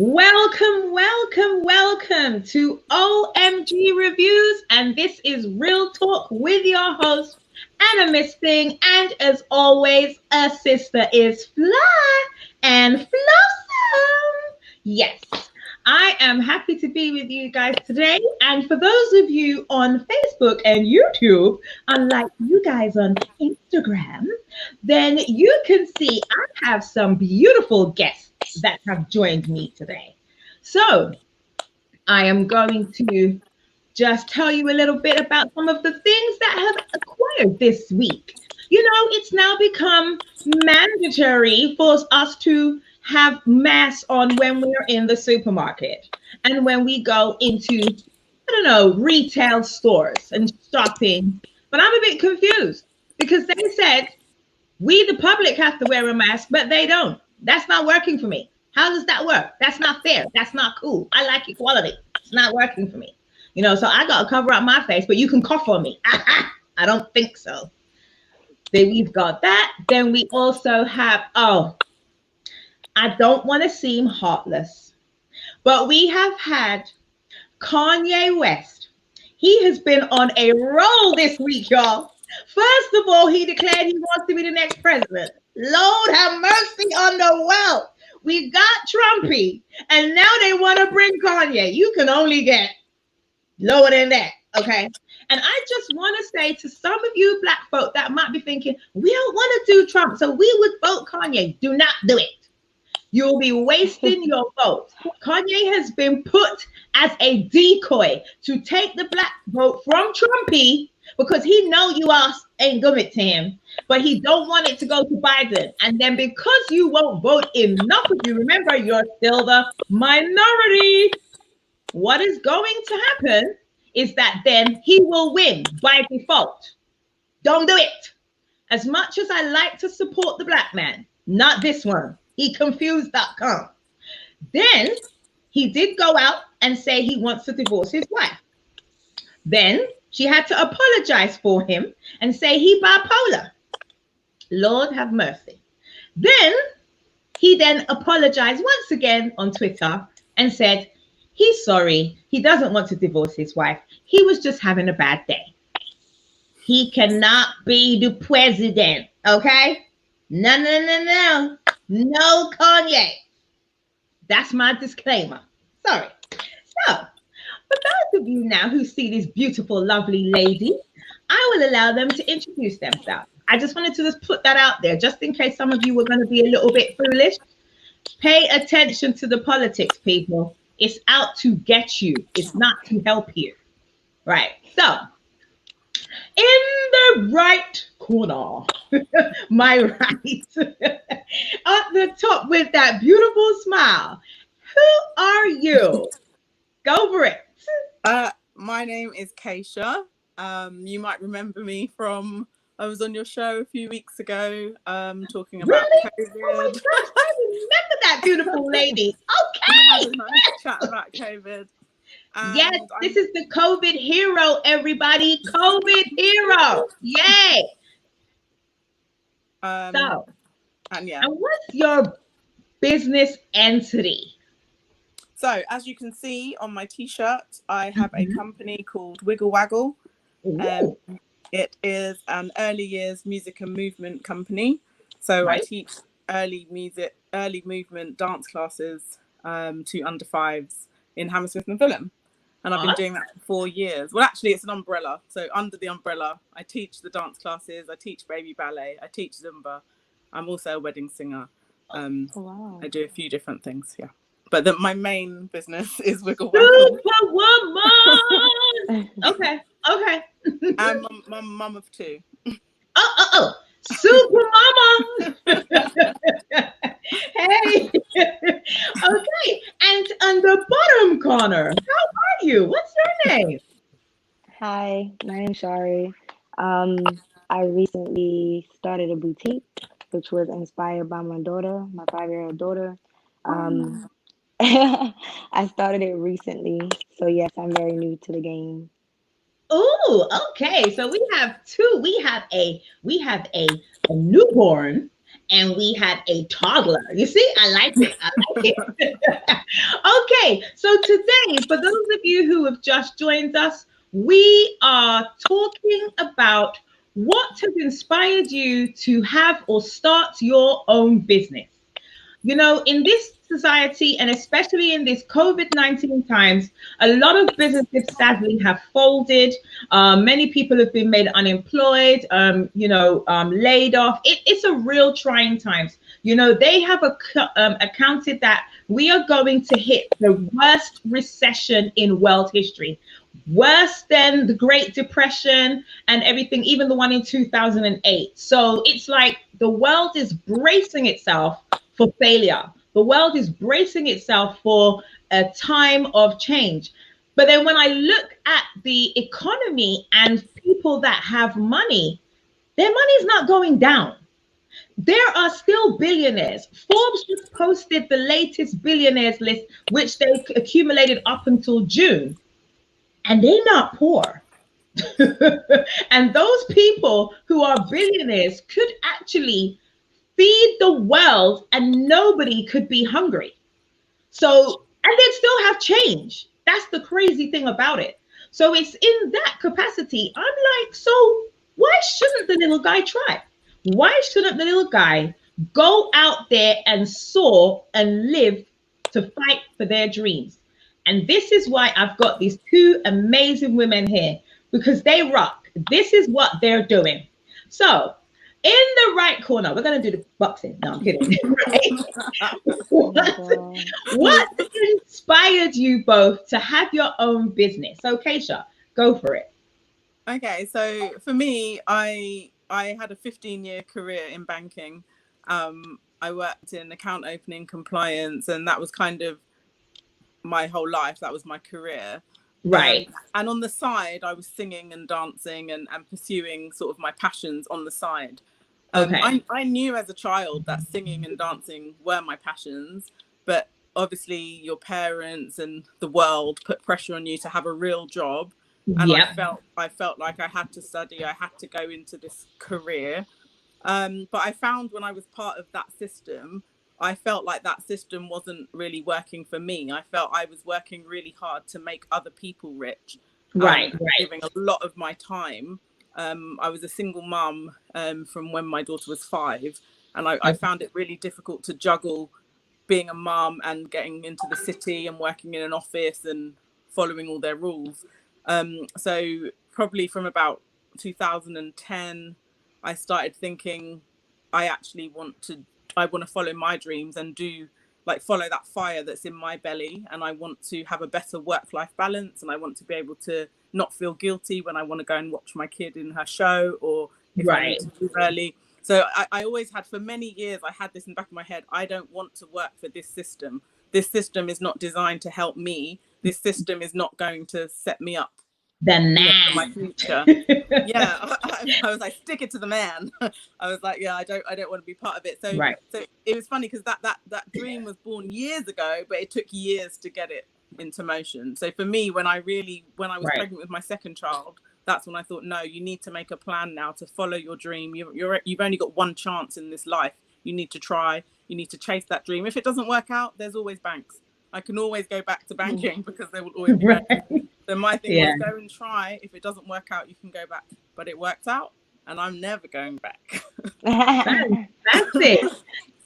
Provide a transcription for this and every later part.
Welcome, welcome, welcome to OMG Reviews. And this is Real Talk with your host, Anna Miss Thing. And as always, a sister is Fly and Flossom. Yes, I am happy to be with you guys today. And for those of you on Facebook and YouTube, unlike you guys on Instagram, then you can see I have some beautiful guests that have joined me today. So I am going to just tell you a little bit about some of the things that have acquired this week. You know, it's now become mandatory for us to have masks on when we're in the supermarket and when we go into, retail stores and shopping. But I'm a bit confused because they said we, the public, have to wear a mask, but they don't. That's not working for me. How does that work? That's not fair. That's not cool. I like equality. It's not working for me. So I got to cover up my face, but you can cough on me. I don't think so. Then we've got that. Then we also have, I don't want to seem heartless, but we have had Kanye West. He has been on a roll this week, y'all. First of all, he declared he wants to be the next president. Lord have mercy on the world. We got Trumpy, and now they want to bring Kanye. You can only get lower than that, okay? And I just want to say to some of you black folk that might be thinking, we don't want to do Trump, so we would vote Kanye. Do not do it. You'll be wasting your vote. Kanye has been put as a decoy to take the black vote from Trumpy because he know you all ain't give it to him, but he don't want it to go to Biden. And then because you won't vote enough of you, remember, you're still the minority. What is going to happen is that then he will win by default. Don't do it. As much as I like to support the black man, not this one. He confused.com. Then he did go out and say he wants to divorce his wife. Then she had to apologize for him and say he bipolar. Lord have mercy. Then he then apologized once again on Twitter and said he's sorry. He doesn't want to divorce his wife. He was just having a bad day. He cannot be the president, okay? No. No Kanye. That's my disclaimer. Sorry. So, for those of you now who see this beautiful, lovely lady, I will allow them to introduce themselves. I just wanted to just put that out there, just in case some of you were going to be a little bit foolish. Pay attention to the politics, people. It's out to get you. It's not to help you. Right. So, in the right corner, my right, at the top with that beautiful smile, who are you? Go for it. My name is Keisha. You might remember me from, I was on your show a few weeks ago talking about COVID. Oh my gosh, I remember that beautiful lady. Okay. We had a nice chat about COVID. Yes, this is the COVID hero, everybody. COVID hero. Yay. And what's your business entity? So, as you can see on my t-shirt, I have a company called Wiggle Waggle. It is an early years music and movement company. So I teach early movement dance classes to under fives in Hammersmith and Fulham. And I've been doing that for 4 years. Well, actually, it's an umbrella. So under the umbrella, I teach the dance classes. I teach baby ballet. I teach Zumba. I'm also a wedding singer. I do a few different things, yeah. But my main business is Wiggle Waggle. Superwoman! Okay. I'm a mum of 2. Super mama. Hey. Okay. And on the bottom corner, how are you? What's your name? Hi, my name's Shari. I recently started a boutique, which was inspired by my daughter, my 5-year-old daughter. I started it recently, so yes, I'm very new to the game. Oh, okay. So we have two. We have a newborn and we have a toddler. You see, I like it. Okay, so today, for those of you who have just joined us, we are talking about what has inspired you to have or start your own business. You know, in this society, and especially in this COVID-19 times, a lot of businesses sadly have folded. Many people have been made unemployed, laid off. It's a real trying times. You know, they have accounted that we are going to hit the worst recession in world history, worse than the Great Depression and everything, even the one in 2008. So it's like the world is bracing itself for failure. The world is bracing itself for a time of change. But then when I look at the economy and people that have money, their money is not going down. There are still billionaires. Forbes just posted the latest billionaires list, which they accumulated up until June, and they're not poor. And those people who are billionaires could actually feed the world and nobody could be hungry. So, and they'd still have change. That's the crazy thing about it. So it's in that capacity. I'm like, so why shouldn't the little guy try? Why shouldn't the little guy go out there and soar and live to fight for their dreams? And this is why I've got these two amazing women here, because they rock. This is what they're doing. So in the right corner, we're going to do the boxing. No, I'm kidding. What inspired you both to have your own business? So, Keisha, go for it. Okay, so for me, I had a 15-year career in banking. I worked in account opening, compliance, and that was kind of my whole life. That was my career. Right. And on the side, I was singing and dancing and pursuing sort of my passions on the side. Okay. I knew as a child that singing and dancing were my passions, but obviously your parents and the world put pressure on you to have a real job. And Yep. I felt like I had to study, I had to go into this career. But I found when I was part of that system, I felt like that system wasn't really working for me. I felt I was working really hard to make other people rich. Right. Giving a lot of my time. I was a single mum from when my daughter was 5, and I found it really difficult to juggle being a mum and getting into the city and working in an office and following all their rules. So probably from about 2010, I started thinking I want to follow my dreams and follow that fire that's in my belly, and I want to have a better work-life balance, and I want to be able to not feel guilty when I want to go and watch my kid in her show, or if I need to leave early. So I always had, for many years, I had this in the back of my head, I don't want to work for this system. This system is not designed to help me. This system is not going to set me up for my future. Yeah, I was like, stick it to the man. I was like, yeah, I don't want to be part of it. So so it was funny because that dream was born years ago, but it took years to get it into motion. So for me, when I was pregnant with my second child, that's when I thought, no, you need to make a plan now to follow your dream. You've only got one chance in this life. You need to try. You need to chase that dream. If it doesn't work out, there's always banks. I can always go back to banking because they will always be ready. So my thing was, go and try. If it doesn't work out, you can go back. But it worked out, and I'm never going back. That's it.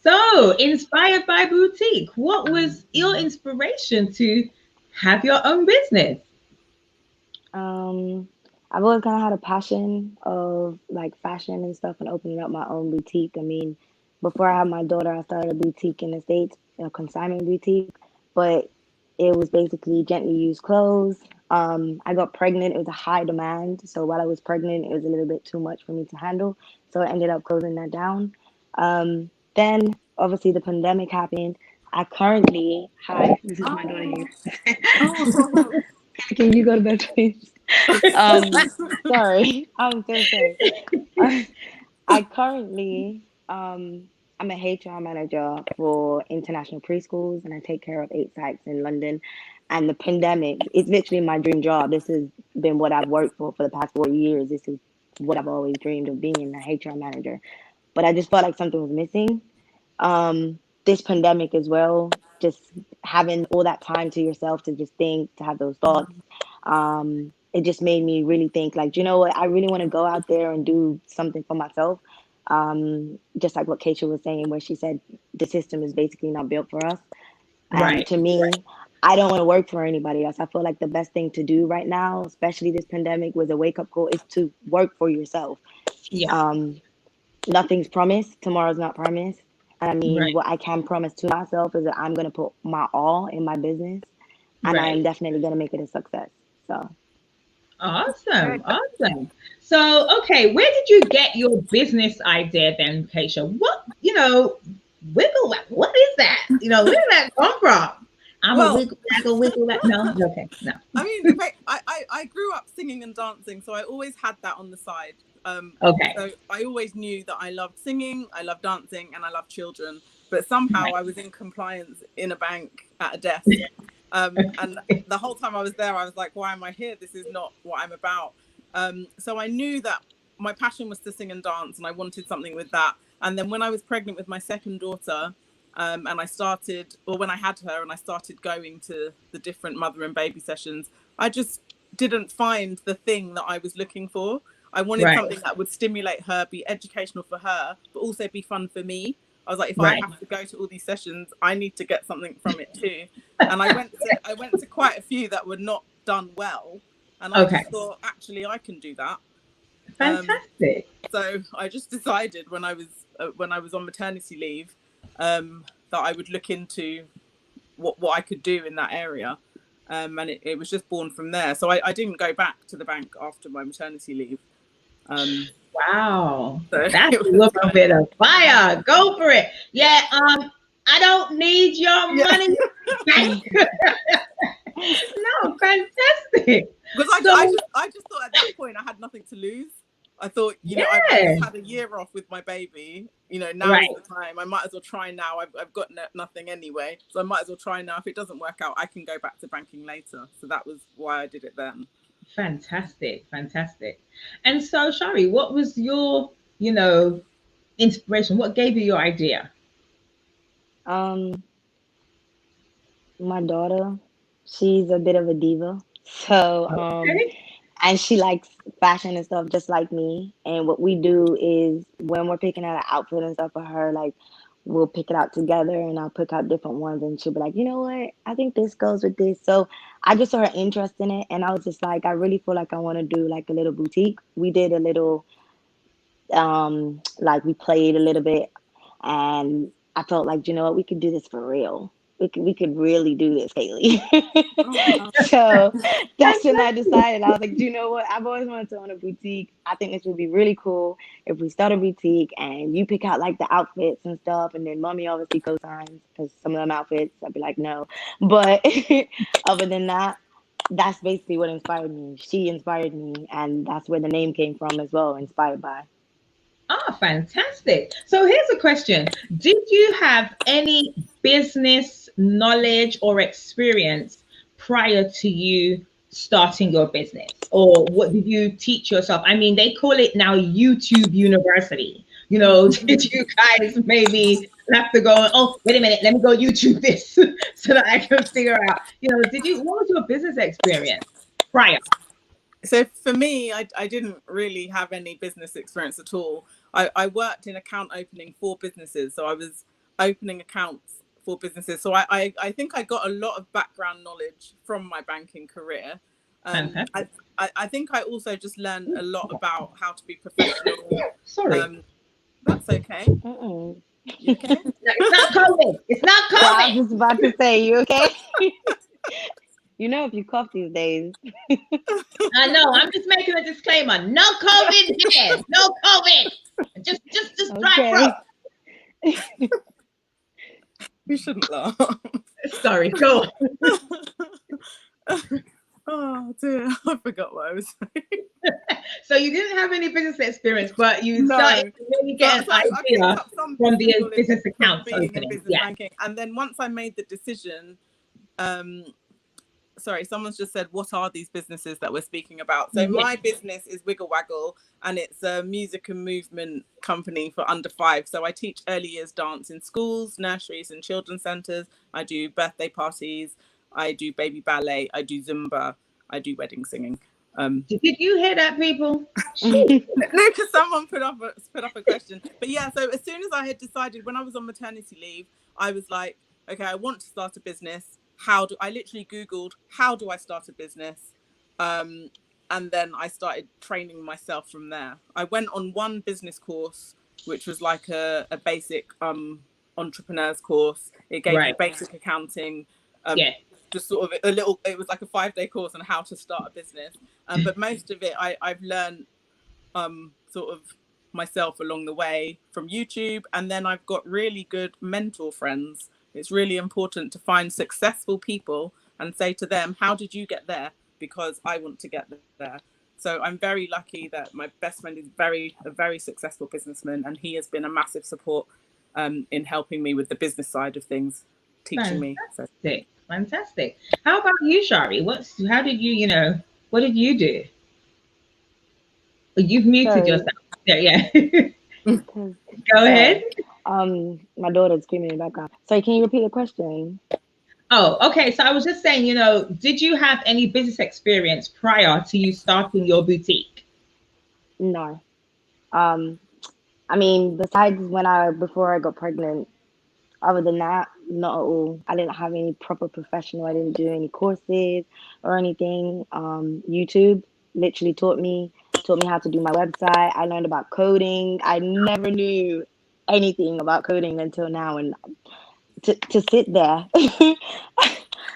So, inspired by boutique, what was your inspiration to have your own business? I've always kind of had a passion of like fashion and stuff and opening up my own boutique. I mean, before I had my daughter, I started a boutique in the States, a consignment boutique, but it was basically gently used clothes. I got pregnant. It was a high demand. So while I was pregnant, it was a little bit too much for me to handle. So I ended up closing that down. Then obviously the pandemic happened. Hi, this is my daughter here. Can you go to bed, please? Sorry, I'm so sorry. I currently, I'm a HR manager for international preschools, and I take care of 8 sites in London. And the pandemic, it's literally my dream job. This has been what I've worked for the past 4 years. This is what I've always dreamed of, being a HR manager. But I just felt like something was missing. This pandemic as well, just having all that time to yourself to just think, to have those thoughts, it just made me really think like, you know what, I really want to go out there and do something for myself. Just like what Keisha was saying, where she said the system is basically not built for us. And Right. to me, I don't want to work for anybody else. I feel like the best thing to do right now, especially this pandemic, was a wake up call, is to work for yourself. Yeah. Um, Nothing's promised. Tomorrow's not promised. And I mean, Right. what I can promise to myself is that I'm going to put my all in my business, and I am Right. definitely going to make it a success. So, Awesome. Awesome. So, okay, where did you get your business idea then, Keisha? What, what is that? Where did that come from? I'm a Well, wiggle, waggle, wiggle, no, okay, no. I mean, I grew up singing and dancing, so I always had that on the side. Okay. So I always knew that I loved singing, I loved dancing, and I loved children. But somehow Right. I was in compliance in a bank at a desk. And the whole time I was there, I was like, why am I here? This is not what I'm about. So I knew that my passion was to sing and dance, and I wanted something with that. And then when I was pregnant with my second daughter, and I started, or when I had her and I started going to the different mother and baby sessions, I just didn't find the thing that I was looking for. I wanted Right. something that would stimulate her, be educational for her, but also be fun for me. I was like, if I Right. have to go to all these sessions, I need to get something from it too. And I went to quite a few that were not done well, and I Okay. just thought, actually, I can do that. Fantastic. So I just decided when I was on maternity leave, that I would look into what I could do in that area. And it was just born from there. So I didn't go back to the bank after my maternity leave. Wow. So That's it a was little bit of fire. Go for it. Yeah. I don't need your yeah. money. No, fantastic. Because So, I just thought at that point I had nothing to lose. I thought, I've yeah. just had a year off with my baby. Now Right. is the time. I might as well try now. I've got nothing anyway, so I might as well try now. If it doesn't work out, I can go back to banking later. So that was why I did it then. Fantastic. Fantastic. And so, Shari, what was your, inspiration? What gave you your idea? um, my daughter, she's a bit of a diva. So, Okay. and she likes fashion and stuff just like me. And what we do is when we're picking out an outfit and stuff for her, like we'll pick it out together and I'll pick out different ones and she'll be like, you know what? I think this goes with this. So I just saw her interest in it and I was just like, I really feel like I want to do like a little boutique. We did a little like we played a little bit and I felt like, you know what, we could do this for real. We could really do this, Kaylee. Oh, wow. So that's when I Fantastic. decided. I was like, do you know what? I've always wanted to own a boutique. I think this would be really cool if we start a boutique and you pick out like the outfits and stuff, and then mommy obviously co-signs because some of them outfits I'd be like, no. But other than that, that's basically what inspired me. She inspired me, and that's where the name came from as well, inspired by. Ah, fantastic. So here's a question. Did you have any business knowledge or experience prior to you starting your business? Or what did you teach yourself? I mean, they call it now YouTube University. Did you guys maybe have to go, oh, wait a minute, let me go YouTube this so that I can figure out, what was your business experience prior? So for me, I didn't really have any business experience at all. I worked in account opening for businesses. So I was opening accounts for businesses. So I think I got a lot of background knowledge from my banking career. Fantastic. I think I also just learned a lot about how to be professional. Sorry. That's okay. Mm-mm. You okay? No, it's not COVID. It's not Yeah, I COVID. was just about to say, you okay? You know, if you cough these days. I know. I'm just making a disclaimer. No COVID here. No COVID. Just dry throat. Okay. You shouldn't laugh. Sorry. Go on. Oh dear, I forgot what I was saying. So you didn't have any business experience, but you No, started to really get an so I picked idea up some from business the knowledge business from accounts being in opening. business Yeah. banking, and then once I made the decision, um, sorry, someone's just said, what are these businesses that we're speaking about? So my business is Wiggle Waggle, and it's a music and movement company for under 5. So I teach early years dance in schools, nurseries and children's centres. I do birthday parties. I do baby ballet. I do Zumba. I do wedding singing. Did you hear that, people? No, because someone put up a question. But yeah, so as soon as I had decided, when I was on maternity leave, I was like, okay, I want to start a business. I literally Googled, how do I start a business? And then I started training myself from there. I went on one business course, which was like a basic entrepreneur's course. It gave you basic accounting, just sort of it was like a 5-day course on how to start a business. But most of it I've learned sort of myself along the way from YouTube. And then I've got really good mentor friends. It's really important to find successful people and say to them, how did you get there? Because I want to get there. So I'm very lucky that my best friend is a very successful businessman, and he has been a massive support in helping me with the business side of things, teaching me. So. Fantastic. How about you, Shari? What did you do? You've muted yourself. Yeah. Go ahead. My daughter's screaming in the background. Sorry, can you repeat the question? Oh, okay. So I was just saying, did you have any business experience prior to you starting your boutique? No. I mean, besides before I got pregnant, other than that, not at all. I didn't have any proper professional. I didn't do any courses or anything. YouTube literally taught me how to do my website. I learned about coding. I never knew anything about coding until now. And to sit there,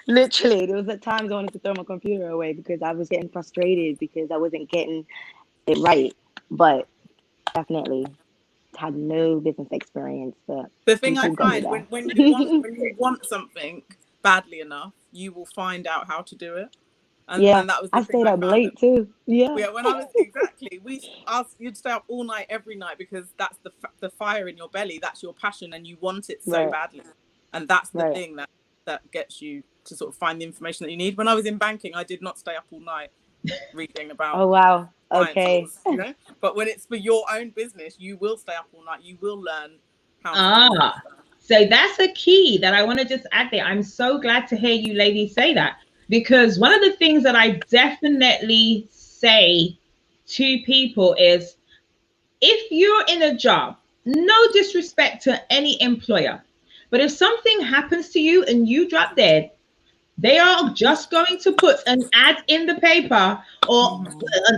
literally, there was at times I wanted to throw my computer away because I was getting frustrated because I wasn't getting it right. But definitely had no business experience. But the thing I find when you want something badly enough, you will find out how to do it. And that was the I thing stayed up late too. Yeah, when I was you'd stay up all night every night because that's the fire in your belly. That's your passion, and you want it so badly. And that's the thing that gets you to sort of find the information that you need. When I was in banking, I did not stay up all night reading about. Oh wow. Okay. Laws, but when it's for your own business, you will stay up all night. You will learn how to do that. So that's a key that I want to just add there. I'm so glad to hear you ladies say that, because one of the things that I definitely say to people is, if you're in a job, no disrespect to any employer, but if something happens to you and you drop dead, they are just going to put an ad in the paper or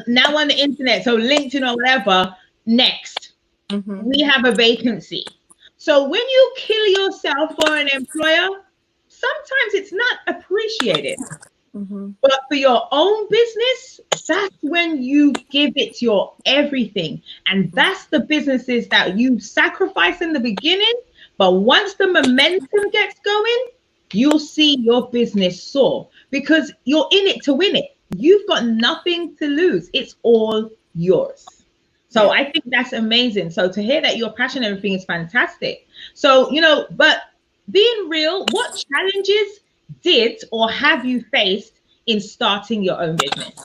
now on the internet, so LinkedIn or whatever, next. We have a vacancy. So when you kill yourself for an employer, sometimes it's not appreciated. But for your own business, that's when you give it your everything. And that's the businesses that you sacrifice in the beginning. But once the momentum gets going, you'll see your business soar because you're in it to win it. You've got nothing to lose. It's all yours. So I think that's amazing. So to hear that your passion and everything is fantastic. So, but being real, what challenges did or have you faced in starting your own business?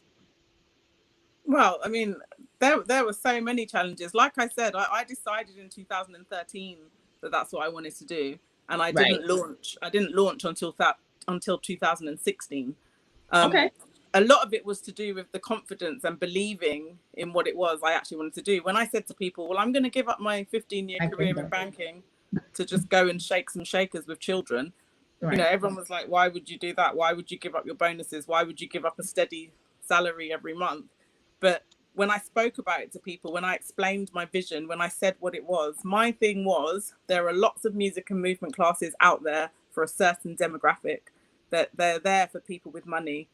Well, I mean, there were so many challenges. Like I said, I decided in 2013 that that's what I wanted to do, and I didn't launch. I didn't launch until 2016. Okay. A lot of it was to do with the confidence and believing in what it was I actually wanted to do. When I said to people, well, I'm going to give up my 15-year career in banking to just go and shake some shakers with children, everyone was like, why would you do that? Why would you give up your bonuses? Why would you give up a steady salary every month? But when I spoke about it to people, when I explained my vision, when I said what it was, my thing was, there are lots of music and movement classes out there for a certain demographic, that they're there for people with money.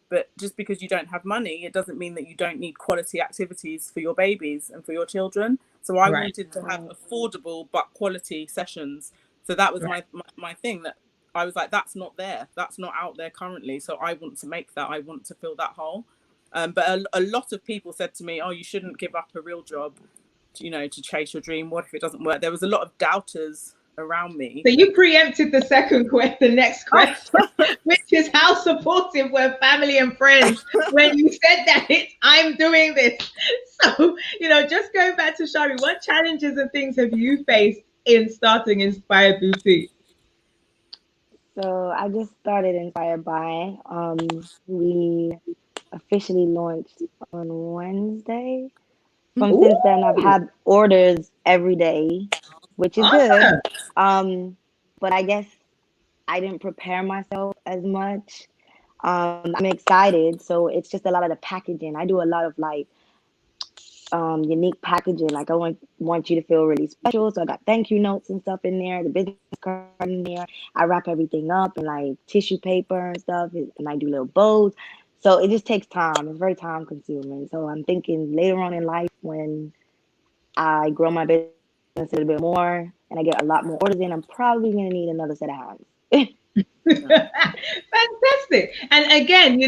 But just because you don't have money, it doesn't mean that you don't need quality activities for your babies and for your children. So I wanted to have affordable but quality sessions. So that was my thing, that I was like, that's not there. That's not out there currently. So I want to make that. I want to fill that hole. But a lot of people said to me, oh, you shouldn't give up a real job, to chase your dream. What if it doesn't work? There was a lot of doubters around me. So you preempted the the next question, which is how supportive were family and friends when you said that I'm doing this. So, just going back to Shari, what challenges and things have you faced in starting Inspired Boutique? So I just started Inspired by. We officially launched on Wednesday. From since then, I've Ooh, had orders every day, which is good. awesome. But I guess I didn't prepare myself as much. I'm excited, so it's just a lot of the packaging. I do a lot of like unique packaging. Like I want you to feel really special. So I got thank you notes and stuff in there, the business card in there. I wrap everything up in like tissue paper and stuff, and I do little bows. So it just takes time. It's very time consuming. So I'm thinking later on in life when I grow my business a little bit more and I get a lot more orders in, I'm probably gonna need another set of hands. Fantastic. And again,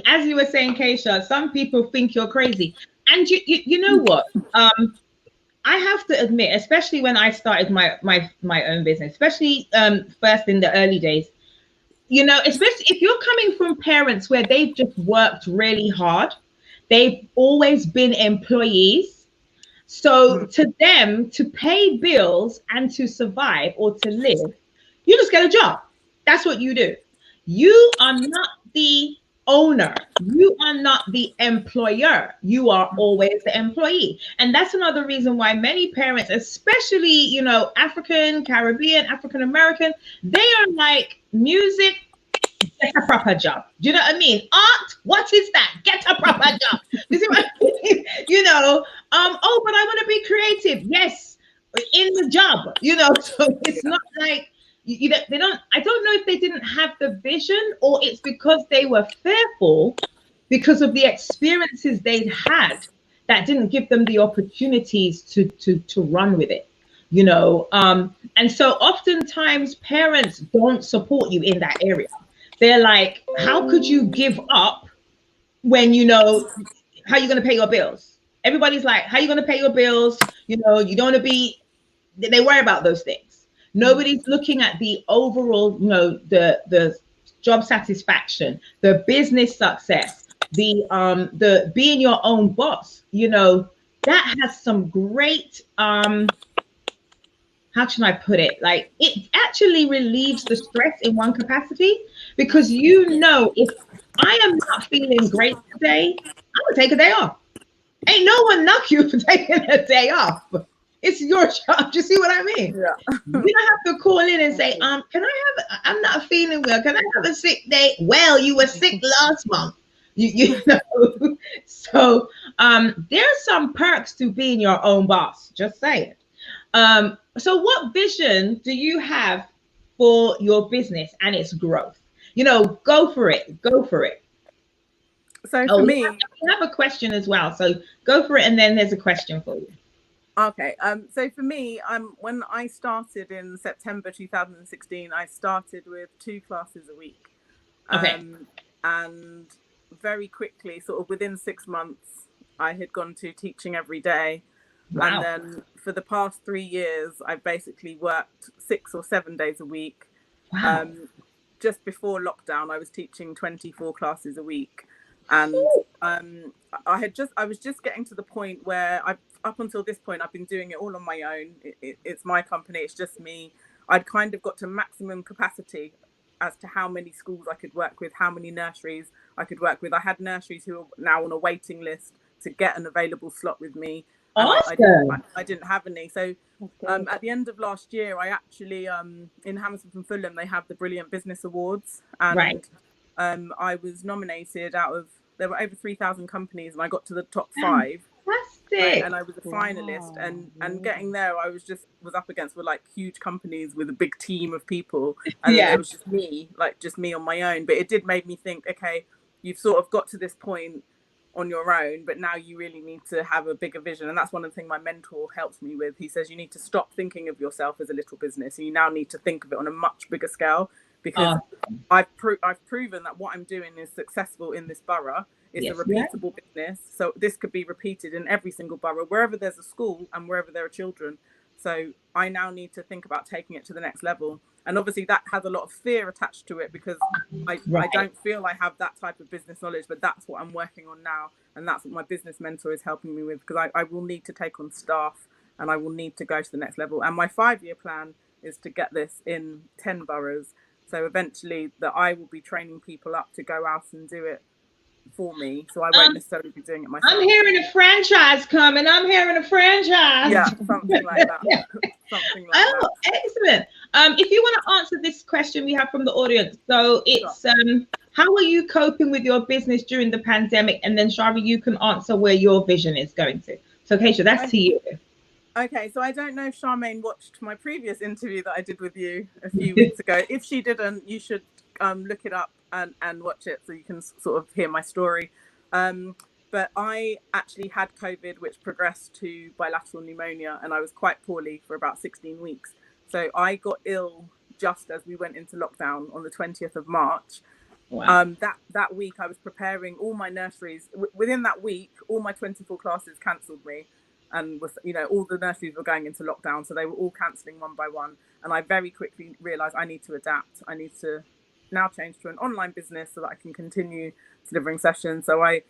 as you were saying, Keisha, some people think you're crazy. And you know what? I have to admit, especially when I started my own business, especially first in the early days, especially if you're coming from parents where they've just worked really hard, they've always been employees. So to them, to pay bills and to survive or to live, you just get a job. That's what you do. You are not the owner. You are not the employer. You are always the employee. And that's another reason why many parents, especially, African, Caribbean, African American, they are like music, get a proper job. Do you know what I mean? Art, what is that? Get a proper job. You see what I mean? Oh, but I want to be creative. Yes, in the job, so it's not like they don't. I don't know if they didn't have the vision or it's because they were fearful because of the experiences they'd had that didn't give them the opportunities to run with it. And so oftentimes parents don't support you in that area. They're like, how could you give up when how you going to pay your bills? Everybody's like, how you going to pay your bills? You don't want to be, they worry about those things. Nobody's looking at the overall, the job satisfaction, the business success, the being your own boss, that has some great how should I put it? Like it actually relieves the stress in one capacity because if I am not feeling great today, I'm gonna take a day off. Ain't no one knock you for taking a day off. It's your job. Do you see what I mean? Yeah. You don't have to call in and say, can I I'm not feeling well. Can I have a sick day? Well, you were sick last month. You know. So there's some perks to being your own boss. Just saying. So what vision do you have for your business and its growth? Go for it. Go for it. So Oh, for we me, have a question as well. So go for it, and then there's a question for you. okay. So for me, when I started in September 2016, I started with 2 classes a week. Okay. And very quickly, sort of within 6 months, I had gone to teaching every day. And Wow. then for the past 3 years, I've basically worked 6 or 7 days a week. Wow. Just before lockdown, I was teaching 24 classes a week. And I was just getting to the point where up until this point, I've been doing it all on my own. It's my company. It's just me. I'd kind of got to maximum capacity as to how many schools I could work with, how many nurseries I could work with. I had nurseries who are now on a waiting list to get an available slot with me. And Awesome. I didn't have any. So at the end of last year, I actually, in Hammersmith and Fulham, they have the Brilliant Business Awards. Right. And I was nominated there were over 3,000 companies, and I got to the top 5. Fantastic. And I was a finalist, and getting there, I was up against with like huge companies with a big team of people, and then Yeah. there was just me on my own. But it did make me think, okay, you've sort of got to this point on your own, but now you really need to have a bigger vision. And that's one of the things my mentor helps me with. He says you need to stop thinking of yourself as a little business, and you now need to think of it on a much bigger scale, because I've proven that what I'm doing is successful in this borough. It's a repeatable business. So this could be repeated in every single borough, wherever there's a school and wherever there are children. So I now need to think about taking it to the next level. And obviously that has a lot of fear attached to it, because I don't feel I have that type of business knowledge, but that's what I'm working on now. And that's what my business mentor is helping me with, because I will need to take on staff and I will need to go to the next level. And my 5-year plan is to get this in 10 boroughs. So eventually that I will be training people up to go out and do it for me. So I won't necessarily be doing it myself. I'm hearing a franchise coming. I'm hearing a franchise. Yeah, something like that. Something like that. Excellent. If you want to answer this question we have from the audience. So it's how are you coping with your business during the pandemic? And then Shari, you can answer where your vision is going to. So Keisha, that's to you. Okay, so I don't know if Charmaine watched my previous interview that I did with you a few weeks ago. If she didn't, you should look it up and watch it so you can sort of hear my story. But I actually had COVID, which progressed to bilateral pneumonia, and I was quite poorly for about 16 weeks. So I got ill just as we went into lockdown on the 20th of March. Wow. That week I was preparing all my nurseries. Within that week, all my 24 classes cancelled me. And was, all the nurseries were going into lockdown, so they were all cancelling one by one. And I very quickly realised I need to adapt. I need to now change to an online business so that I can continue delivering sessions. So I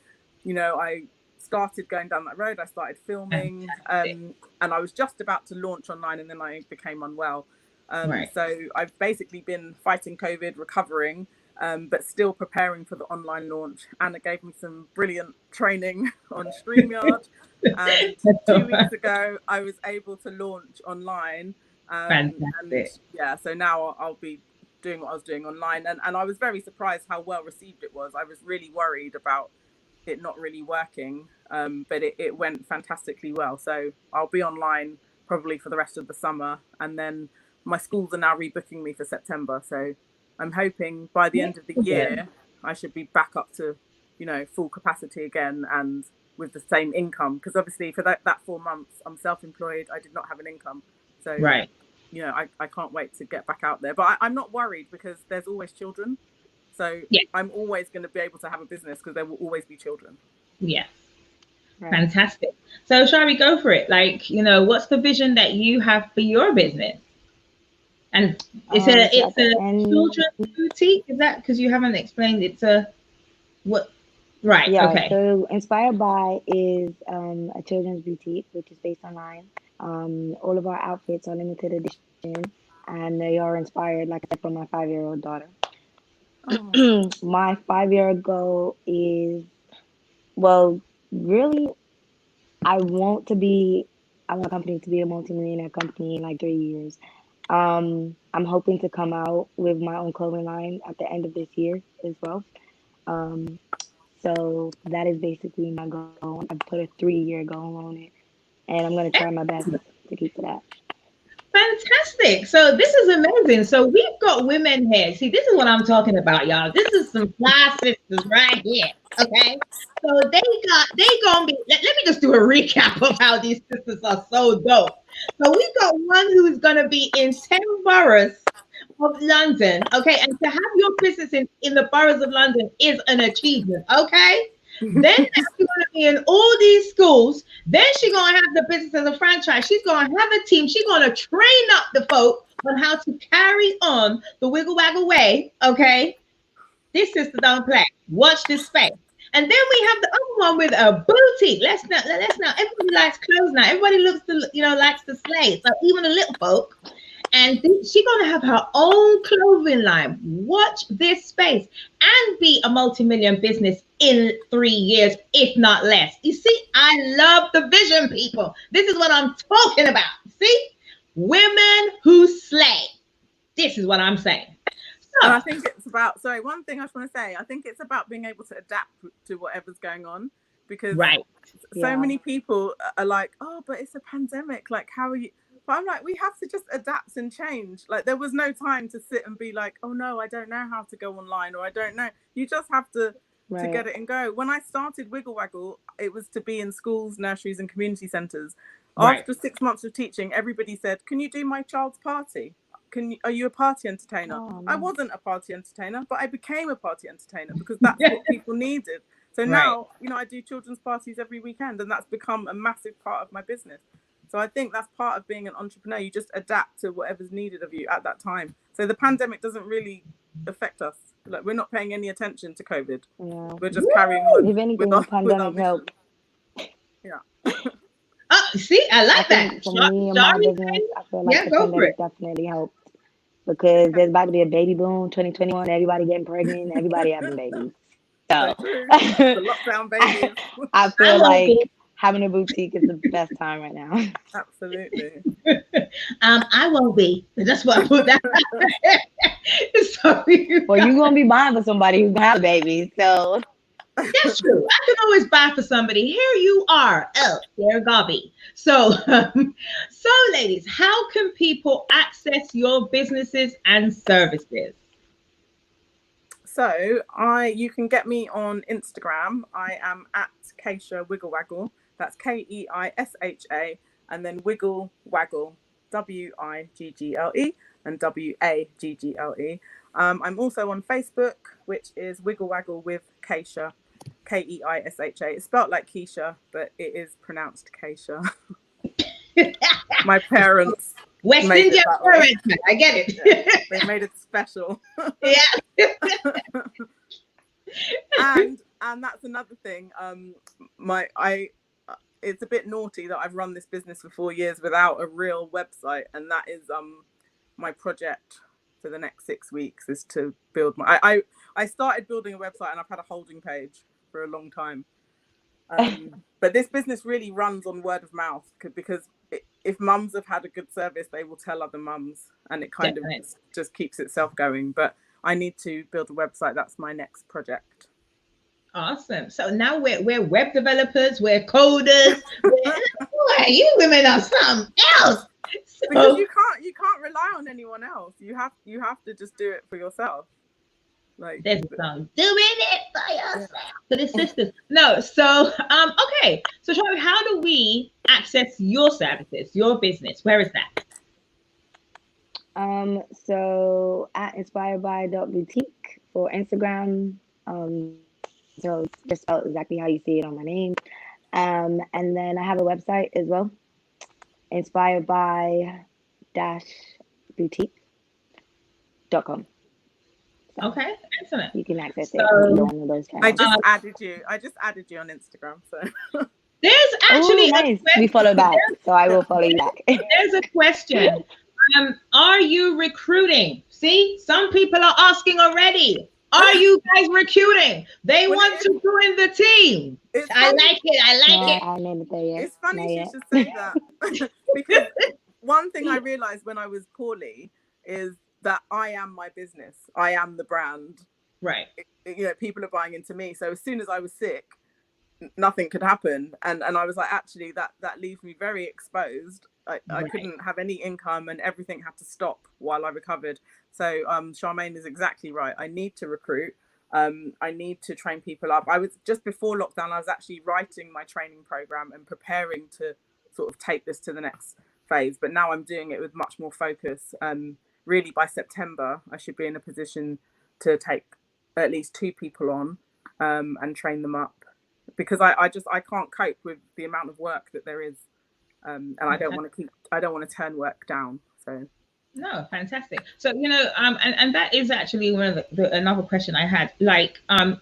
started going down that road. I started filming, and I was just about to launch online, and then I became unwell. So I've basically been fighting COVID, recovering, but still preparing for the online launch. Anna gave me some brilliant training on StreamYard. And 2 weeks ago, I was able to launch online. Fantastic. And so now I'll be doing what I was doing online. And I was very surprised how well received it was. I was really worried about it not really working, but it went fantastically well. So I'll be online probably for the rest of the summer. And then my schools are now rebooking me for September. So I'm hoping by the end of the year, I should be back up to, full capacity again and with the same income. Because obviously for that 4 months, I'm self-employed. I did not have an income. So, I can't wait to get back out there. But I'm not worried because there's always children. So I'm always going to be able to have a business because there will always be children. Yes. Right. Fantastic. So Shari, go for it. What's the vision that you have for your business? And it's a children's boutique. Is that because you haven't explained it's a what? Right. Yeah. Okay. So Inspired By is a children's boutique which is based online. All of our outfits are limited edition, and they are inspired, like I said, from my 5-year-old daughter. Oh. My 5-year goal is, really, I want a company to be a multi-millionaire company in like 3 years. I'm hoping to come out with my own clothing line at the end of this year as well. So that is basically my goal. I put a 3-year goal on it, and I'm going to try my best to keep to that. Fantastic. So this is amazing. So we've got women here. See, this is what I'm talking about, y'all. This is some fly sisters right here. Okay. So they gonna be, let me just do a recap of how these sisters are so dope. So we've got one who's gonna be in 10 boroughs of London. Okay. And to have your business in the boroughs of London is an achievement. Okay. Then she's going to be in all these schools. Then she's going to have the business as a franchise. She's going to have a team. She's going to train up the folk on how to carry on the wiggle waggle way. Okay. This sister don't play. Watch this space. And then we have the other one with a boutique. Let's not. Everybody likes clothes now. Everybody likes to slay. So even the little folk. And she's going to have her own clothing line. Watch this space and be a multi-million business in 3 years, if not less. You see, I love the vision, people. This is what I'm talking about. See, women who slay. This is what I'm saying. And I think it's about, one thing I just want to say, I think it's about being able to adapt to whatever's going on, because so many people are like, oh, but it's a pandemic. Like, how are you? But I'm like, we have to just adapt and change. Like, there was no time to sit and be like, oh no, I don't know how to go online, or I don't know. You just have to get it and go. When I started Wiggle Waggle, it was to be in schools, nurseries and community centres. After 6 months of teaching, everybody said, can you do my child's party? Are you a party entertainer? Oh, no. I wasn't a party entertainer, but I became a party entertainer because that's what people needed. So now, I do children's parties every weekend, and that's become a massive part of my business. So I think that's part of being an entrepreneur. You just adapt to whatever's needed of you at that time. So the pandemic doesn't really affect us. Like, we're not paying any attention to COVID. Yeah. We're just carrying on If anything, with the our pandemic mission. helped. Yeah. Oh, see, I like that. think for me and my business, I feel like the go for it. pandemic definitely helped because there's about to be a baby boom 2021. Everybody getting pregnant, everybody having babies. So true. The lockdown babies. I feel I'm like hoping. having a boutique is the best time right now. Absolutely. I won't be. That's what I put that. So Well, you're gonna be buying for somebody who's gonna have a baby, so that's true. I can always buy for somebody. Here you are. Oh, there Gobby. So, so ladies, how can people access your businesses and services? So you can get me on Instagram. I am at Keisha Wiggle Waggle. That's Keisha, and then Wiggle Waggle, Wiggle and Waggle. I'm also on Facebook, which is Wiggle Waggle with Keisha, Keisha. It's spelled like Keisha, but it is pronounced Keisha. My parents West made India it that way. parents, I get it. Yeah, they made it special. Yeah. and that's another thing. It's a bit naughty that I've run this business for 4 years without a real website, and that is my project for the next 6 weeks is to build my. I started building a website and I've had a holding page for a long time. But this business really runs on word of mouth because if mums have had a good service, they will tell other mums, and it kind Definitely. of just keeps itself going. But I need to build a website. That's my next project. Awesome. So now we're web developers, we're coders. Boy, you women are something else. So, Because you can't rely on anyone else. You have to just do it for yourself. Like there's a song, doing it for yourself, for the sisters. No, so okay. So Charlie, how do we access your services, your business? Where is that? So at inspiredby.boutique for Instagram. So it's just spelled exactly how you see it on my name. And then I have a website as well, inspiredby-boutique.com. So Okay, excellent. you can access So, it on either one of those channels. I just added you on Instagram. So there's actually nice. We follow back, so I will follow you back. There's a question. Are you recruiting? See, some people are asking already. Are you guys recruiting? They want to join the team. I like it. I like it. I named it there yet. It's funny you should say that because one thing I realized when I was poorly is that I am my business. I am the brand. Right. People are buying into me. So as soon as I was sick, nothing could happen, and I was like, actually, that leaves me very exposed. I couldn't have any income, and everything had to stop while I recovered. So Charmaine is exactly right. I need to recruit. I need to train people up. I was just before lockdown, I was actually writing my training program and preparing to sort of take this to the next phase. But now I'm doing it with much more focus. Really, by September, I should be in a position to take at least 2 people on and train them up, because I can't cope with the amount of work that there is, and I don't want to turn work down. So no, fantastic. So and that is actually one of another question I had. Like,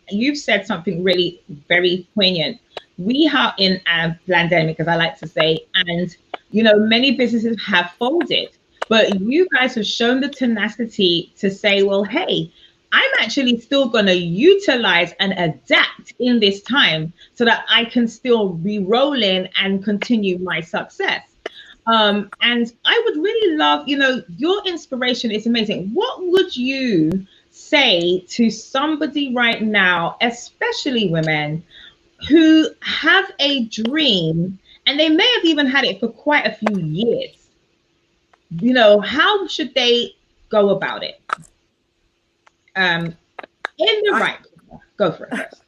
you've said something really very poignant. We are in a pandemic, as I like to say, and many businesses have folded, but you guys have shown the tenacity to say, well, hey, I'm actually still going to utilize and adapt in this time so that I can still be rolling and continue my success. And I would really love, your inspiration is amazing. What would you say to somebody right now, especially women who have a dream and they may have even had it for quite a few years? How should they go about it? In the right. Go for it first.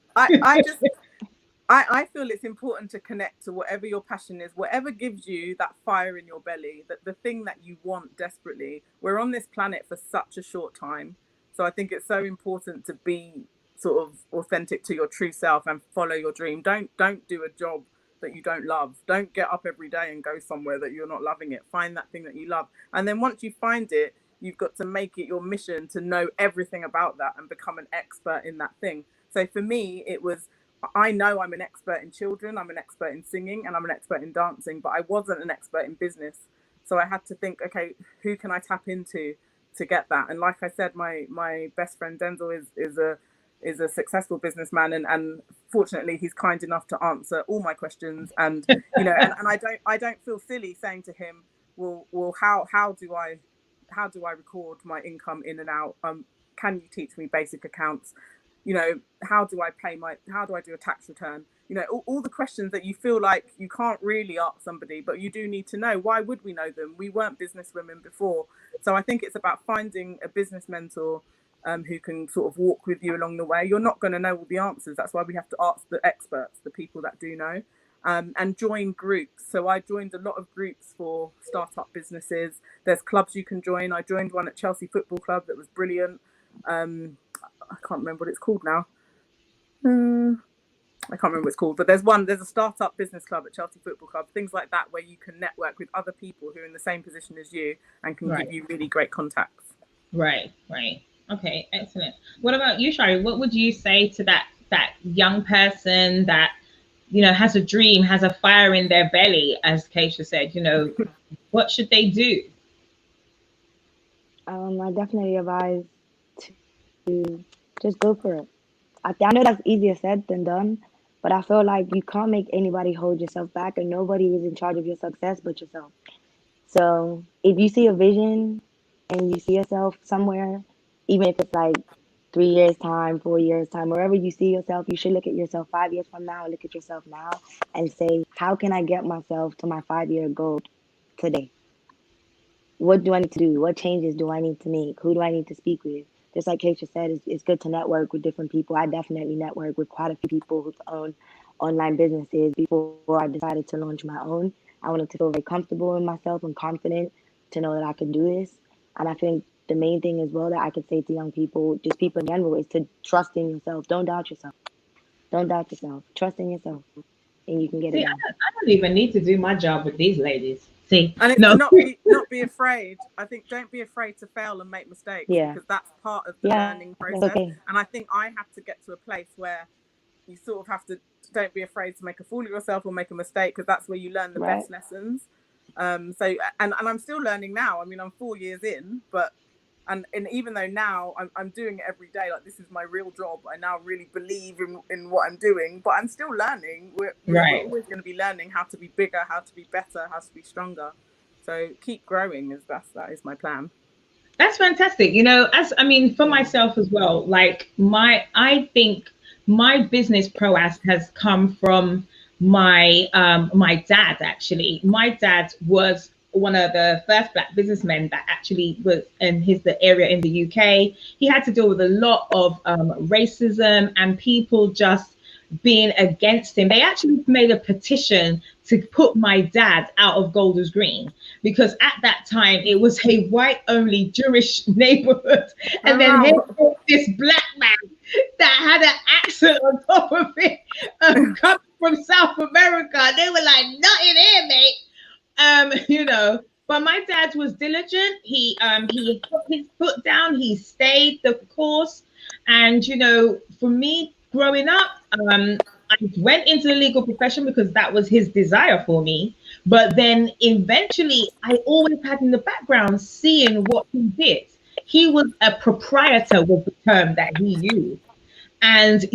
I feel it's important to connect to whatever your passion is, whatever gives you that fire in your belly, the thing that you want desperately. We're on this planet for such a short time. So I think it's so important to be sort of authentic to your true self and follow your dream. Don't do a job that you don't love. Don't get up every day and go somewhere that you're not loving it. Find that thing that you love. And then once you find it, you've got to make it your mission to know everything about that and become an expert in that thing. So for me, it was, I know I'm an expert in children, I'm an expert in singing, and I'm an expert in dancing, but I wasn't an expert in business. So I had to think, okay, who can I tap into to get that? And like I said, my best friend Denzel is a successful businessman, and fortunately he's kind enough to answer all my questions. And and I don't feel silly saying to him, well how do I record my income in and out? Can you teach me basic accounts? How do I do a tax return? All the questions that you feel like you can't really ask somebody, but you do need to know. Why would we know them? We weren't business women before. So I think it's about finding a business mentor who can sort of walk with you along the way. You're not going to know all the answers. That's why we have to ask the experts, the people that do know, and join groups. So I joined a lot of groups for startup businesses. There's clubs you can join. I joined one at Chelsea Football Club that was brilliant. I can't remember what it's called now. I can't remember what it's called, but there's a startup business club at Chelsea Football Club, things like that, where you can network with other people who are in the same position as you and can give you really great contacts. Right. Okay, excellent. What about you, Shari? What would you say to that young person that, has a dream, has a fire in their belly, as Keisha said, what should they do? I definitely advise to just go for it. I know that's easier said than done, but I feel like you can't make anybody hold yourself back, and nobody is in charge of your success but yourself. So if you see a vision and you see yourself somewhere, even if it's like 3 years time, 4 years time, wherever you see yourself, you should look at yourself 5 years from now and look at yourself now and say, how can I get myself to my 5-year goal today? What do I need to do? What changes do I need to make? Who do I need to speak with? Just like Keisha said, it's good to network with different people. I definitely network with quite a few people who own online businesses before I decided to launch my own. I wanted to feel very comfortable in myself and confident to know that I could do this. And I think the main thing as well that I could say to young people, just people in general, is to trust in yourself. Don't doubt yourself. Don't doubt yourself. Trust in yourself, and you can get it done. I don't even need to do my job with these ladies. See, and it's no. to not be afraid. I think don't be afraid to fail and make mistakes, because that's part of the learning process. Okay. And I think I have to get to a place where you sort of have to, don't be afraid to make a fool of yourself or make a mistake, because that's where you learn the best lessons. So I'm still learning now. I mean, I'm 4 years in, but and even though now I'm doing it every day, like this is my real job, I now really believe in what I'm doing, but I'm still learning. We're always going to be learning how to be bigger, how to be better, how to be stronger. So keep growing, that is my plan. That's fantastic. For myself as well, like I think my business prowess has come from my dad. Actually, my dad was one of the first Black businessmen that actually was in the area in the UK. He had to deal with a lot of racism and people just being against him. They actually made a petition to put my dad out of Golders Green, because at that time it was a white only Jewish neighborhood. And then this Black man that had an accent on top of it, coming from South America. They were like, not in here, mate. But my dad was diligent. He put his foot down. He stayed the course. And for me growing up, I went into the legal profession because that was his desire for me. But then eventually, I always had in the background seeing what he did. He was a proprietor, was the term that he used. And,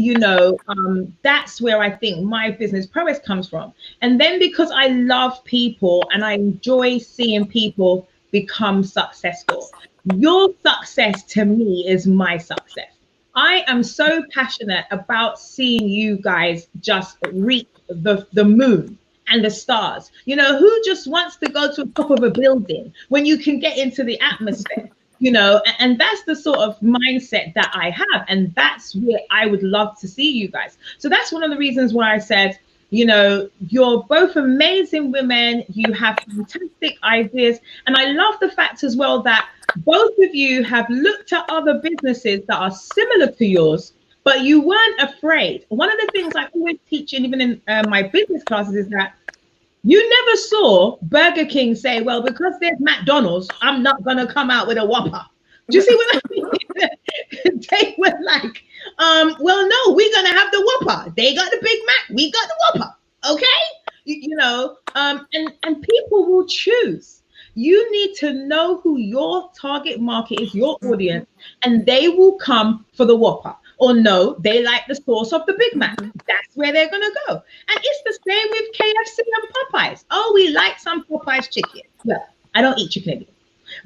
that's where I think my business prowess comes from. And then because I love people and I enjoy seeing people become successful, your success to me is my success. I am so passionate about seeing you guys just reach the moon and the stars. Who just wants to go to the top of a building when you can get into the atmosphere? And that's the sort of mindset that I have. And that's where I would love to see you guys. So that's one of the reasons why I said, you're both amazing women. You have fantastic ideas. And I love the fact as well that both of you have looked at other businesses that are similar to yours but you weren't afraid. One of the things I always teach, and even in my business classes, is that you never saw Burger King say, well, because there's McDonald's, I'm not going to come out with a Whopper. Do you see what I mean? They were like, well, no, we're going to have the Whopper. They got the Big Mac. We got the Whopper. Okay? And people will choose. You need to know who your target market is, your audience, and they will come for the Whopper. Or no, they like the sauce of the Big Mac. That's where they're going to go. And it's the same with KFC and Popeyes. Oh, we like some Popeyes chicken. Well, I don't eat chicken anymore.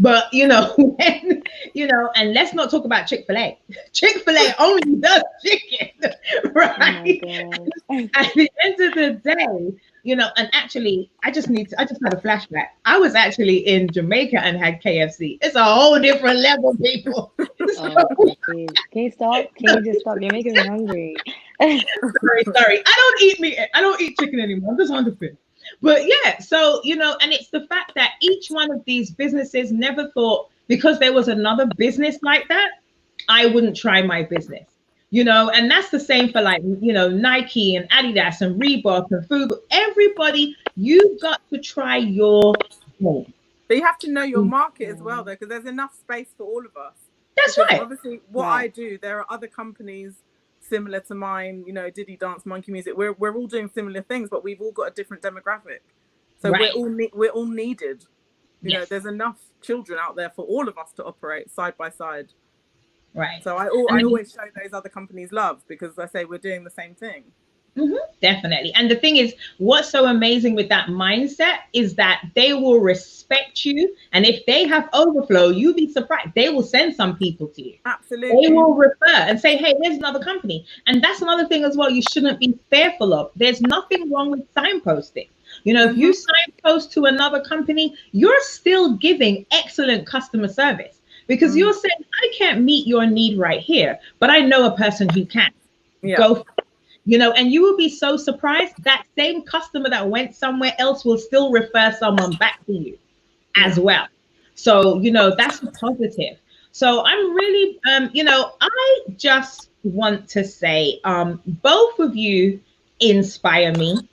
But, and let's not talk about Chick-fil-A. Chick-fil-A only does chicken, right? Oh At the end of the day, and actually, I just had a flashback. I was actually in Jamaica and had KFC. It's a whole different level, people. please. Can you stop? Can you just stop? You're making me hungry. Sorry. I don't eat chicken anymore. I'm just on the fence. But yeah, so and it's the fact that each one of these businesses never thought, because there was another business like that, I wouldn't try my business. And that's the same for Nike and Adidas and Reebok and Fubu. Everybody, you've got to try your thing. But you have to know your market as well, though, because there's enough space for all of us. That's because right. Obviously, what I do, there are other companies similar to mine, Diddy Dance, Monkey Music. We're all doing similar things, but we've all got a different demographic. So right. we're all needed. Yes. There's enough children out there for all of us to operate side by side. Right. So I always show those other companies love, because I say we're doing the same thing. Mm-hmm, definitely. And the thing is, what's so amazing with that mindset is that they will respect you. And if they have overflow, you'll be surprised. They will send some people to you. Absolutely. They will refer and say, hey, there's another company. And that's another thing as well you shouldn't be fearful of. There's nothing wrong with signposting. If you signpost to another company, you're still giving excellent customer service, because you're saying, I can't meet your need right here, but I know a person who can. Yeah. Go for it. And you will be so surprised that same customer that went somewhere else will still refer someone back to you as well. So, that's a positive. So I'm really, I just want to say, both of you inspire me.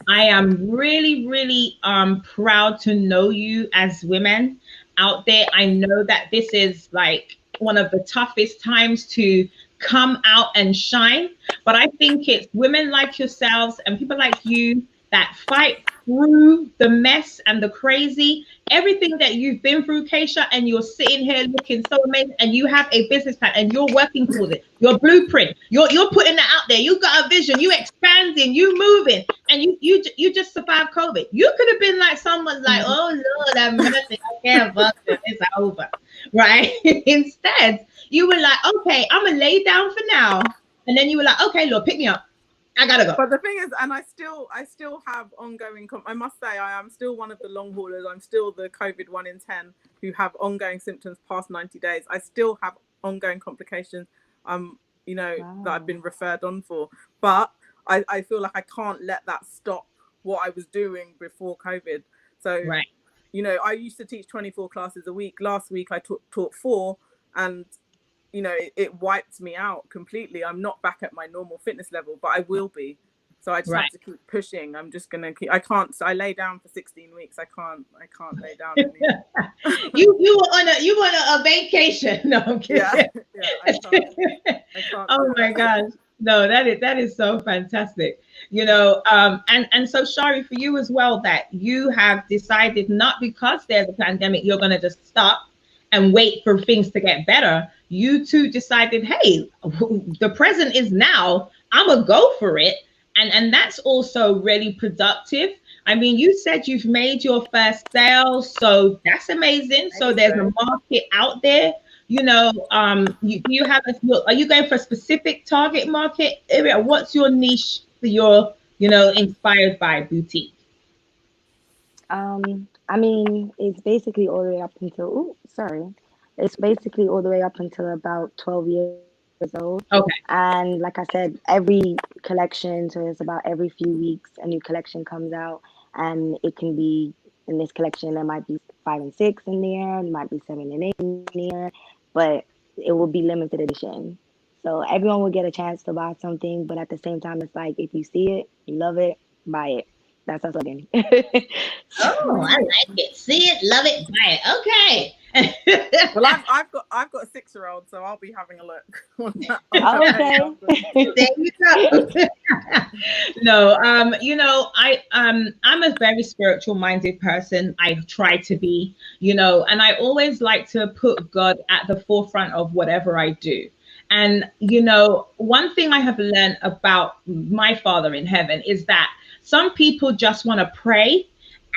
I am really, really proud to know you as women out there. I know that this is like one of the toughest times to come out and shine, but I think it's women like yourselves and people like you that fight through the mess and the crazy, everything that you've been through, Keisha, and you're sitting here looking so amazing, and you have a business plan and you're working towards it. Your blueprint, you're putting that out there. You got a vision, you expanding, you moving, and you just survived COVID. You could have been like someone like, oh Lord, have mercy, I can't function, it's over, right? Instead, you were like, okay, I'm gonna lay down for now, and then you were like, okay, Lord, pick me up. I gotta go. But the thing is, and I still have ongoing. I must say, I am still one of the long haulers. I'm still the COVID 1 in 10 who have ongoing symptoms past 90 days. I still have ongoing complications. Wow. That I've been referred on for. But I feel like I can't let that stop what I was doing before COVID. So, right. I used to teach 24 classes a week. Last week I taught 4, and it wiped me out completely. I'm not back at my normal fitness level, but I will be. So I just have to keep pushing. I'm just gonna keep. I lay down for 16 weeks. I can't lay down anymore. you were on a vacation. No, I'm kidding. Yeah, I can't. Oh my gosh. No, that is so fantastic. And so Shari, for you as well, that you have decided, not because there's a pandemic, you're gonna just stop and wait for things to get better. You two decided, hey, the present is now. I'm gonna go for it. And that's also really productive. I mean, you said you've made your first sale, so that's amazing. So there's a market out there. You have are you going for a specific target market area? What's your niche for your, Inspired by boutique? I mean, it's basically all the way up until, it's basically all the way up until about 12 years old. Okay. And like I said, every collection, so it's about every few weeks, a new collection comes out, and it can be, in this collection, there might be 5 and 6 in there, there might be 7 and 8 in there, but it will be limited edition. So everyone will get a chance to buy something, but at the same time, it's like if you see it, you love it, buy it. That's our slogan. Oh, I So, like it. See it, love it, buy it. Okay. Well, I've got a 6-year-old, so I'll be having a look on her okay. page. There you go. No, I'm a very spiritual minded person. I try to be, and I always like to put God at the forefront of whatever I do. And one thing I have learned about my Father in heaven is that some people just want to pray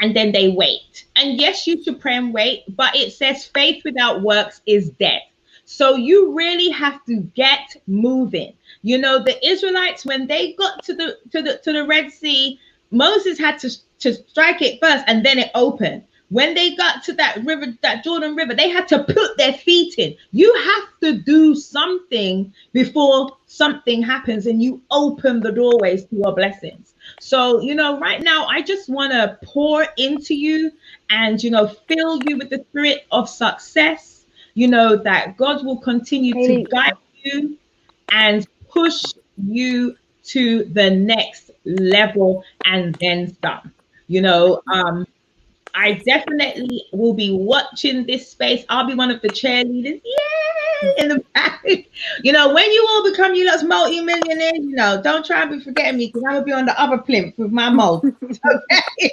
and then they wait. And yes, you should pray and wait, but it says faith without works is dead. So you really have to get moving. The Israelites, when they got to the Red Sea, Moses had to strike it first and then it opened. When they got to that river, that Jordan River, they had to put their feet in. You have to do something before something happens and you open the doorways to your blessings. So, right now, I just want to pour into you and, fill you with the spirit of success, that God will continue to Katie, guide you and push you to the next level and then some. I definitely will be watching this space. I'll be one of the cheerleaders. Yay! In the back. When you all become you lot's multi-millionaires, don't try and be forgetting me because I'm gonna be on the other plinth with my mold. Okay.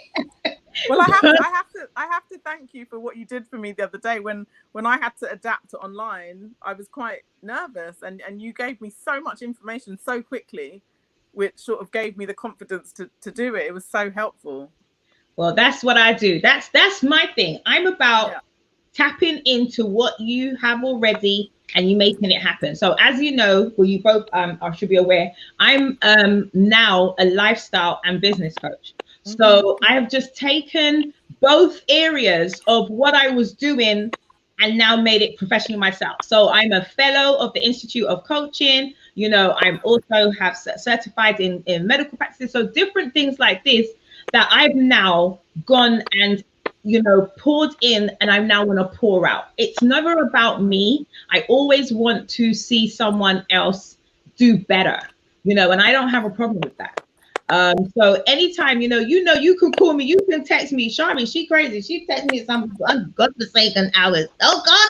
Well, I have to thank you for what you did for me the other day when I had to adapt to online. I was quite nervous, and you gave me so much information so quickly, which sort of gave me the confidence to do it. It was so helpful. Well, that's what I do. That's my thing. I'm about tapping into what you have already and you making it happen. So as you know, well, you both should be aware, I'm now a lifestyle and business coach. So I have just taken both areas of what I was doing and now made it professional myself. So I'm a fellow of the Institute of Coaching. I'm also have certified in medical practices. So different things like this that I've now gone and poured in, and I now want to pour out. It's never about me. I always want to see someone else do better, and I don't have a problem with that. So anytime, you can call me, you can text me. Shari, she crazy. She text me some godforsaken hours. Oh God,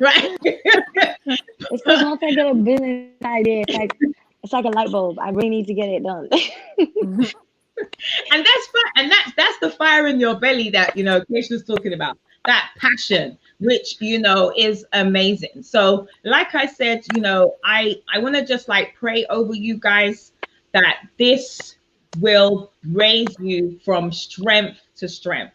right? it's because once I get a business idea, it's like a light bulb. I really need to get it done. And that's fine. And that's the fire in your belly that Keisha was talking about. That passion, which is amazing. So, like I said, I want to just pray over you guys that this will raise you from strength to strength.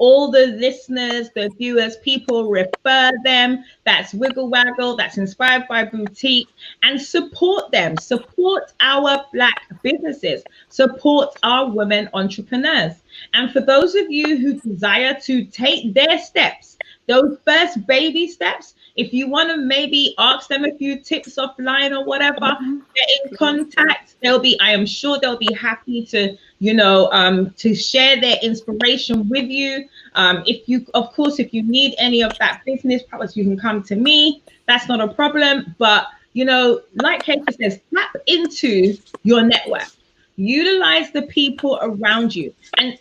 All the listeners, the viewers, people, refer them. That's Wiggle Waggle, that's Inspired by Boutique, and support them. Support our Black businesses. Support our women entrepreneurs. And for those of you who desire to take their steps, those first baby steps, if you want to maybe ask them a few tips offline or whatever, get in contact. I am sure they'll be happy to, to share their inspiration with you. If you need any of that business products, you can come to me. That's not a problem. But, like Katie says, tap into your network. Utilize the people around you. And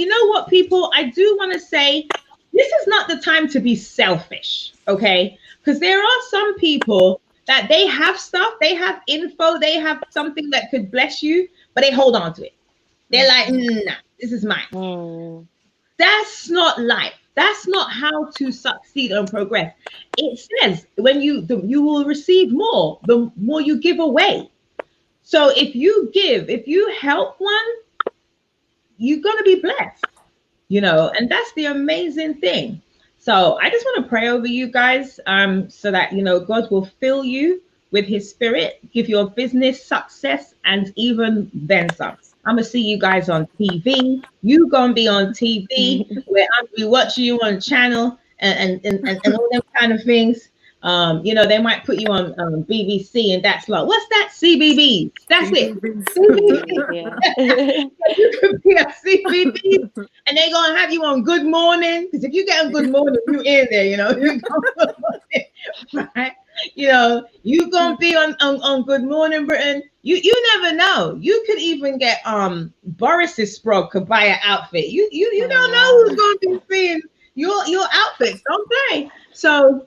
you know what, people, I do want to say, this is not the time to be selfish, okay? Because there are some people that they have stuff, they have info, they have something that could bless you, but they hold on to it. They're like, nah, this is mine. That's not life. That's not how to succeed and progress. It says when you will receive more, the more you give away. So if you help one, you're going to be blessed. And that's the amazing thing. So I just want to pray over you guys so that, God will fill you with his spirit, give your business success, and even then some. I'm going to see you guys on TV. You going to be on TV where I'm going to be watching you on channel and all them kind of things. They might put you on BBC and that's like, what's that? CBB. That's it. CBB. You could be a CBB and they're going to have you on Good Morning. Because if you get on Good Morning, you in there, right? You gonna be on Good Morning Britain. You never know. You could even get Boris's Sprog could buy an outfit. You don't know who's gonna be seeing your outfits. Don't play. So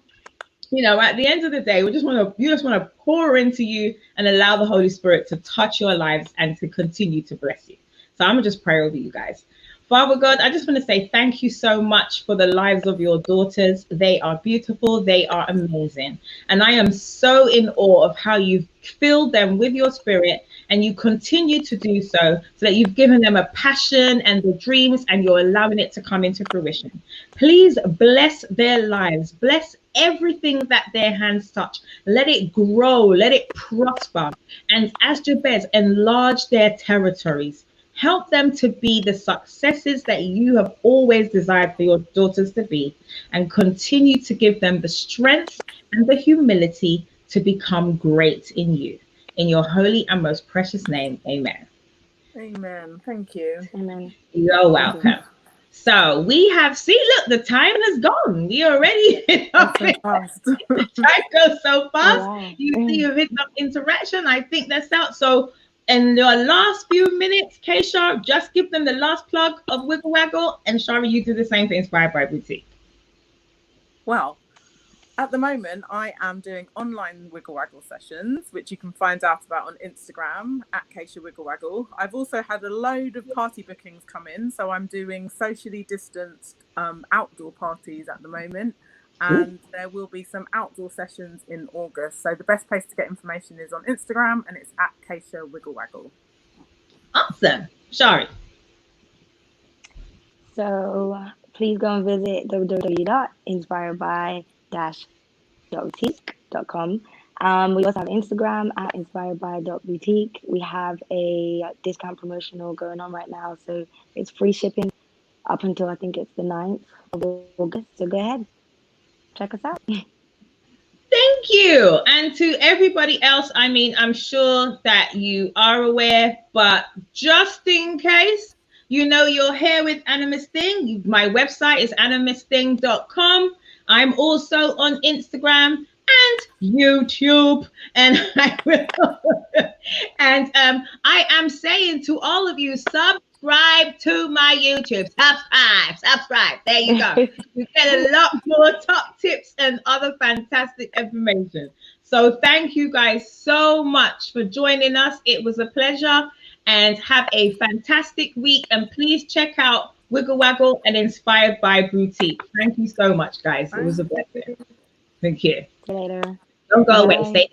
at the end of the day, you just want to pour into you and allow the Holy Spirit to touch your lives and to continue to bless you. So I'm gonna just pray over you guys. Father God, I just want to say thank you so much for the lives of your daughters. They are beautiful. They are amazing. And I am so in awe of how you've filled them with your spirit and you continue to do so that you've given them a passion and the dreams and you're allowing it to come into fruition. Please bless their lives. Bless everything that their hands touch. Let it grow. Let it prosper. And as Jabez, enlarge their territories. Help them to be the successes that you have always desired for your daughters to be, and continue to give them the strength and the humility to become great in you. In your holy and most precious name, amen. Amen. Thank you. Amen. You're welcome. So we have, look, the time has gone. We already so fast. Time goes so fast. Wow. You see a bit of interaction. I think that's out. So in your last few minutes, Keisha, just give them the last plug of Wiggle Waggle, and Shari, you do the same for Inspired by Boutique. Well, at the moment, I am doing online Wiggle Waggle sessions, which you can find out about on Instagram at Keisha Wiggle Waggle. I've also had a load of party bookings come in, so I'm doing socially distanced outdoor parties at the moment, and there will be some outdoor sessions in August. So the best place to get information is on Instagram, and it's at Keisha Wiggle Waggle. Awesome. Shari. So please go and visit www.inspiredby-boutique.com. We also have Instagram at inspiredby.boutique. We have a discount promotional going on right now, so it's free shipping up until I think it's the 9th of August. So go ahead, check us out. Thank you. And to everybody else, I mean, I'm sure that you are aware, but just in case, you're here with Animus Thing. My website is animusthing.com. I'm also on Instagram and YouTube, and I am saying to all of you, subscribe to my YouTube. Subscribe. There you go. You get a lot more top tips and other fantastic information. So thank you guys so much for joining us. It was a pleasure, and have a fantastic week. And please check out Wiggle Waggle and Inspired by Boutique. Thank you so much, guys. It was a blessing. Thank you. See you later. Don't go Bye. away.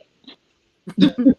Stay.